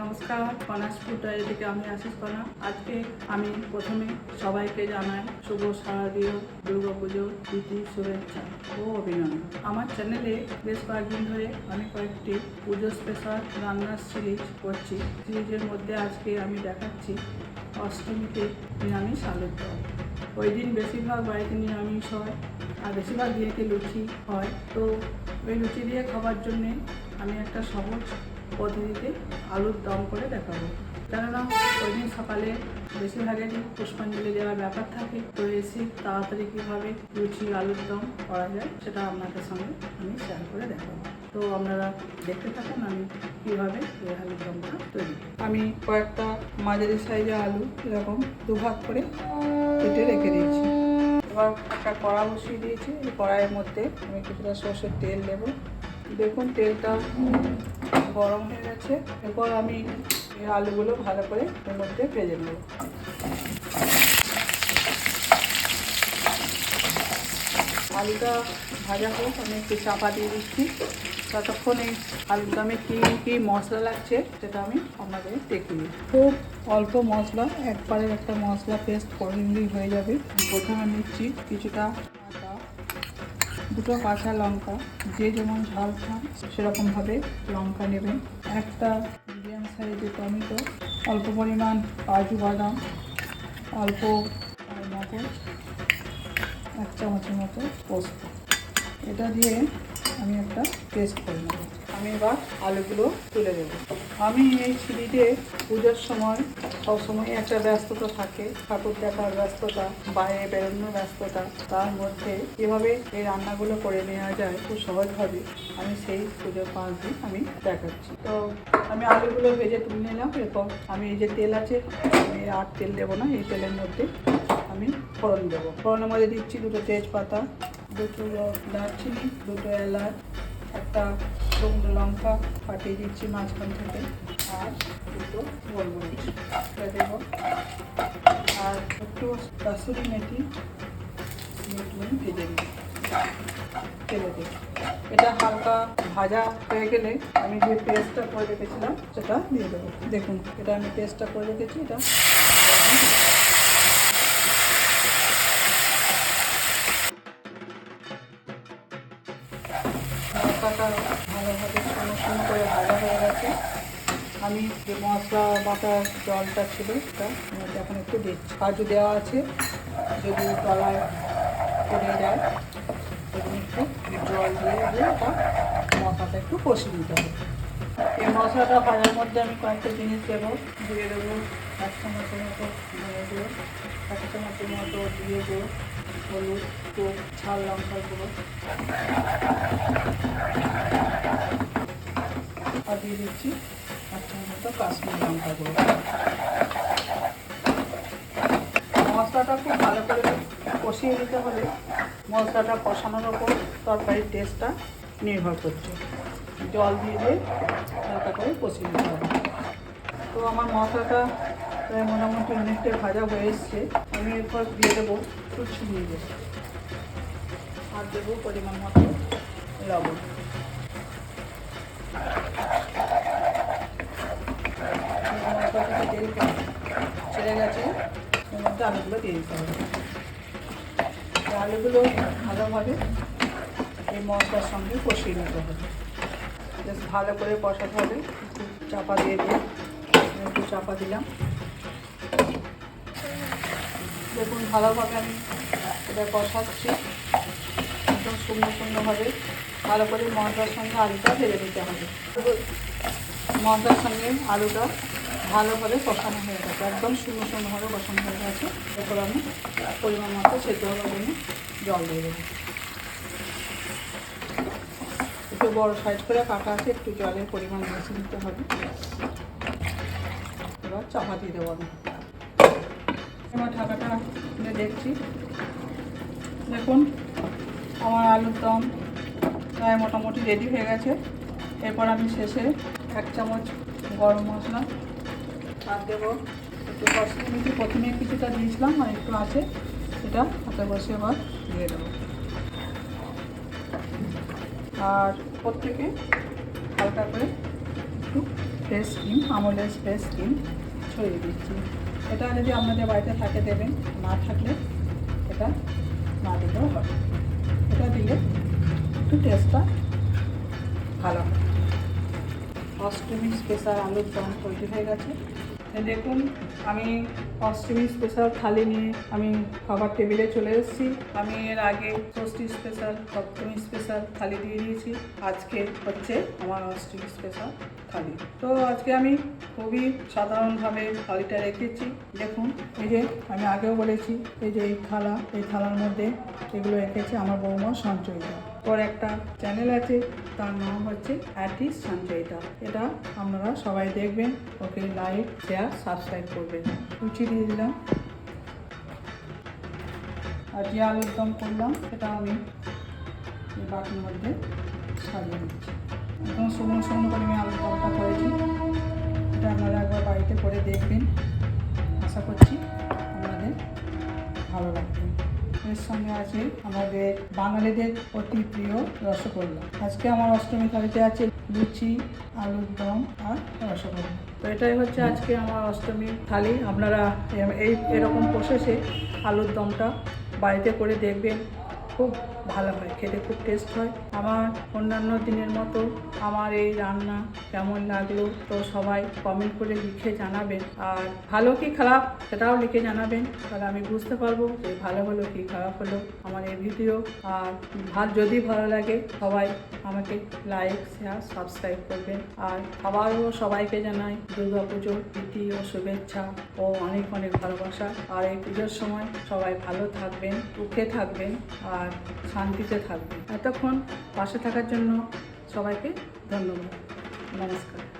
নমস্কার, কনাস food diary থেকে আমি আশিস কণা। আজকে আমি প্রথমে সবাইকে জানাই শুভ শারদীয় দুর্গাপুজো প্রীতি শুভেচ্ছা ও অভিনন্দন। আমার চ্যানেলে বেশ কয়েকদিন ধরে আমি কয়েকটি পুজো স্পেশাল রান্নার সিরিজ করছি। সিরিজের মধ্যে আজকে আমি দেখাচ্ছি অষ্টমীতে নিরামিষ আলুর দম। ওই দিন বেশিরভাগ বাড়িতে নিরামিষ হয় আর বেশিরভাগ বিয়েতে লুচি হয়। তো ওই লুচি দিয়ে খাবার জন্যে আমি একটা সহজ পদ্ধতিতে আলুর দম করে দেখাবো। কেননা ওই দিন সকালে বেশিরভাগেরই পুষ্পাঞ্জলি দেওয়ার ব্যাপার থাকে, তো এসে তাড়াতাড়ি কীভাবে লুচি আলুর দম করা যায় সেটা আপনাদের সঙ্গে আমি শেয়ার করে দেখাবো। তো আপনারা দেখতে থাকুন আমি কীভাবে এই আলুর দমটা তৈরি। আমি কয়েকটা মাঝারি সাইজের আলু এরকম দুভাগ করে কেটে রেখে দিয়েছি। এবার একটা কড়া বসিয়ে দিয়েছি। এই কড়াইয়ের মধ্যে আমি কিছুটা সর্ষের তেল দেবো। দেখুন তেলটা গরম হয়ে গেছে। এরপর আমি এই আলুগুলো ভালো করে এর মধ্যে ভেজে নেব। আলুটা ভাজা হোক, আমি একটু চাপা দিয়ে দিচ্ছি। ততক্ষণ এই আলুর দমে কী মশলা লাগছে সেটা আমি আপনাদের দেখিয়ে। খুব অল্প মশলা, একবারে একটা মশলা পেস্ট করে নিলেই হয়ে যাবে। প্রথমে নিচ্ছি কিছুটা আদা, দুটো কাঁচা লঙ্কা, যে যেমন ঝাল খান সেরকমভাবে লঙ্কা নেবেন, একটা মিডিয়াম সাইজের টমেটো, অল্প পরিমাণ কাজু বাদাম, অল্প মগজ, 1 চামচের মতো পোস্ত। এটা দিয়ে আমি একটা পেস্ট করে নেব। আমি এবার আলুগুলো তুলে দেবো। আমি এই সিঁড়িতে পুজোর সময় সবসময় একটা ব্যস্ততা থাকে, ঠাকুর দেখার ব্যস্ততা, বাইরে বেরোনোর ব্যস্ততা। তার মধ্যে কীভাবে এই রান্নাগুলো করে নেওয়া যায় খুব সহজভাবে, আমি সেই পুজোর 5 দিন আমি দেখাচ্ছি। তো আমি আলুগুলো ভেজে তুলে নিলাম। এরপর আমি এই যে তেল আছে, আমি আর তেল দেবো না, এই তেলের মধ্যে আমি ফোড়ন দেবো। ফোড়নের মধ্যে দিচ্ছি 2টো তেজপাতা, 2টো দারচিনি, 2টো এলাচ, একটা শুকনো লঙ্কা ফাটিয়ে দিচ্ছি মাঝখান থেকে, আর 2টো গোলমরিচ দেবো, আর একটু কাসুরি মেথি ভেজে দিই তেলে দিয়ে। এটা হালকা ভাজা হয়ে গেলে আমি যে পেস্টটা করে রেখেছিলাম সেটা দিয়ে দেবো। দেখুন এটা আমি পেস্টটা করে রেখেছি। এটা লঙ্কাটা ভালোভাবে শুকনো করে ভাজা হয়ে গেছে। আমি যে মশলা বাটার জলটা ছিল সেটা এখন একটু দিচ্ছি। কাজু দেওয়া আছে, যদি তলায় পড়ে যায় সেদিন একটু জল দিয়ে ওটা মশলাটা একটু কষিয়ে দিতে হবে। এই মশলাটা ভাজার মধ্যে আমি কয়েকটা জিনিস দেবো। দিয়ে দেবো 1 চামচের মতো ধনে গুঁড়ো, 1 চামচের মতো দিয়ে দেবো হলুদ, একটু ঝাল লঙ্কার গুঁড়ো, আর দিয়ে দিচ্ছি 1 চামচ মতো কাশ্মীরি লঙ্কা গুঁড়ো। মশলাটা খুব ভালো করে কষিয়ে দিতে হবে। মশলাটা কষানোর ওপর তরকারির টেস্টটা নির্ভর করছে। জল দিয়ে হালকা করে কষিয়ে দিতে হবে। তো আমার মশলাটা মোটামুটি অনেকটা ভাজা হয়ে এসছে। আমি এরপর দিয়ে দেবো একটু চিনি দেবো, আর দেবো পরিমাণ মতো লবণ। মশলা থেকে তেল ছেড়ে গেছে, এর মধ্যে আলুগুলো দিয়ে দিতে হবে। আলুগুলো ভালোভাবে এই মশলার সঙ্গে কষিয়ে নিতে হবে। বেশ ভালো করে কষাতে হবে। একটু চাপা দিয়ে একটু চাপা দিলাম। দেখুন ভালোভাবে আমি এটা কষাচ্ছি, একদম শুকনোভাবে ভালো করে মশলার সঙ্গে আলুটা ভেজে নিতে হবে। মশলার সঙ্গে আলুটা ভালোভাবে কষানো হয়ে গেছে, একদম শুকনোভাবে কষানো হয়ে গেছে। এরপর আমি পরিমাণ মতো সেদ্ধ হওয়ার জন্য জল দিয়ে দেবো। একটু বড় সাইজ করে কাটা আছে, একটু জলের পরিমাণ বেশি দিতে হবে। এবার চাপা দিয়ে দেবো আমি। এবার ঢাকাটা খুলে দেখছি। দেখুন আমার আলুর দম প্রায় মোটামুটি রেডি হয়ে গেছে। এরপর আমি শেষে 1 চামচ গরম মশলা আর দেবো একটু কষিয়ে নিচ্ছি। প্রথমে কিছুটা দিয়েছিলাম আর একটু আছে, এটা হাতে বসে এবার দিয়ে দেবো। আর উপর থেকে হালকা করে একটু ফেস ক্রিম, আমলের ফেস ক্রিম ছড়িয়ে দিচ্ছি। এটা যদি আপনাদের বাড়িতে থাকে দেবেন, না থাকলে এটা না দিলেও হবে। এটা দিলে একটু টেস্টটা ভালো হয়। অষ্টমী স্পেশাল আলুর দম তৈরি হয়ে গেছে। দেখুন, আমি অষ্টমী স্পেশাল থালি নিয়ে আমি খাবার টেবিলে চলে এসেছি। আমি এর আগে ষষ্ঠী স্পেশাল, সপ্তমী স্পেশাল থালি দিয়ে দিয়েছি। আজকে হচ্ছে আমার অষ্টমী স্পেশাল থালি। তো আজকে আমি খুবই সাধারণভাবে থালিটা রেখেছি। দেখুন, এই যে আমি আগেও বলেছি, এই যে এই থালার মধ্যে এগুলো রেখেছে আমার বৌমা সঞ্চয়িতা। ওর একটা চ্যানেল আছে, তার নাম হচ্ছে অ্যাটিস সঞ্চয়িতা। এটা আপনারা সবাই দেখবেন, ওকে লাইক, শেয়ার, সাবস্ক্রাইব করবেন। কুচি দিয়ে দিলাম। আর যে আলুর দম করলাম সেটা আমি এই বাটির মধ্যে সাজিয়ে দিচ্ছি। একদম শুকনো শুকনো করে আমি আলুর দমটা করেছি। এটা আপনারা একবার বাড়িতে করে দেখবেন, আশা করছি আপনাদের ভালো লাগবে। এর সঙ্গে আছে আমাদের বাঙালিদের অতি প্রিয় রসগোল্লা। আজকে আমার অষ্টমী থালিতে আছে লুচি, আলুর দম আর রসগোল্লা। তো এটাই হচ্ছে আজকে আমার অষ্টমী থালি। আপনারা এরকম প্রসেসে আলুর দমটা বাড়িতে করে দেখবেন, খুব ভালো হয়, খেতে খুব টেস্ট হয়। আমার অন্যান্য দিনের মতো আমার এই রান্না কেমন লাগলো তো সবাই কমেন্ট করে লিখে জানাবেন। আর ভালো কি খারাপ সেটাও লিখে জানাবেন, তাহলে আমি বুঝতে পারবো যে ভালো হলো কি খারাপ হলো আমার এই ভিডিও। আর যদি ভালো লাগে সবাই আমাকে লাইক, শেয়ার, সাবস্ক্রাইব করবেন। আর আবারও সবাইকে জানাই দুর্গাপুজোর প্রীতি ও শুভেচ্ছা ও অনেক অনেক ভালোবাসা। আর এই পুজোর সময় সবাই ভালো থাকবেন, সুখে থাকবেন আর শান্তিতে থাকবেন। এতক্ষণ পাশে থাকার জন্য সবাইকে ধন্যবাদ। নমস্কার।